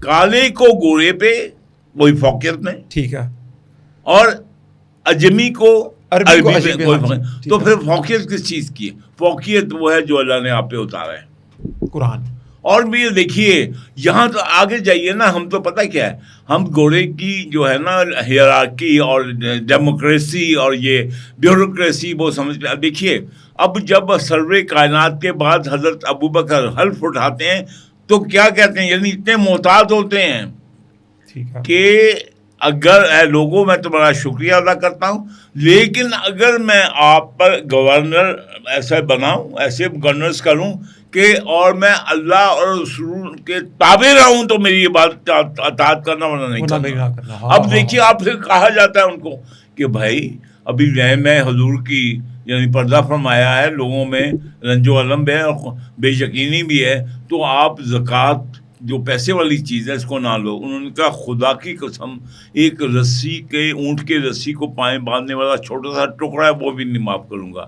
کالے کو گورے پہ وہی فوقیت میں, ٹھیک ہے, اور اجمی کو عربی کو عربی پہ کوئی ہاں جی, فوقیت. تو پھر فوقیت کس چیز کی ہے؟ فوقیت وہ ہے جو اللہ نے آپ پہ اتارا ہے, قرآن. اور بھی دیکھیے یہاں تو آگے جائیے نا, ہم تو پتہ کیا ہے, ہم گھوڑے کی جو ہے نا ہیرارکی اور ڈیموکریسی اور یہ بیوروکریسی وہ سمجھ لیں. دیکھیے اب جب سروے کائنات کے بعد حضرت ابوبکر حلف اٹھاتے ہیں تو کیا کہتے ہیں, یعنی اتنے محتاط ہوتے ہیں ٹھیک ہے, کہ اگر اے لوگوں میں تمہارا شکریہ ادا کرتا ہوں, لیکن اگر میں آپ پر گورنر ایسا بناؤں, ایسے گورنرز کروں کہ اور میں اللہ اور رسول کے تابع رہوں تو میری یہ بات اطاعت کرنا ورنہ نہیں کرنا. اب دیکھیے آپ پھر کہا جاتا ہے ان کو کہ بھائی ابھی میں حضور کی یعنی پردہ فرمایا ہے, لوگوں میں رنج و علم بھی ہے اور بے یقینی بھی ہے, تو آپ زکوٰۃ جو پیسے والی چیز ہے اس کو نہ لو. انہوں نے کہا خدا کی قسم ایک رسی کے, اونٹ کے رسی کو پائیں باندھنے والا چھوٹا سا ٹکڑا ہے وہ بھی نہیں معاف کروں گا.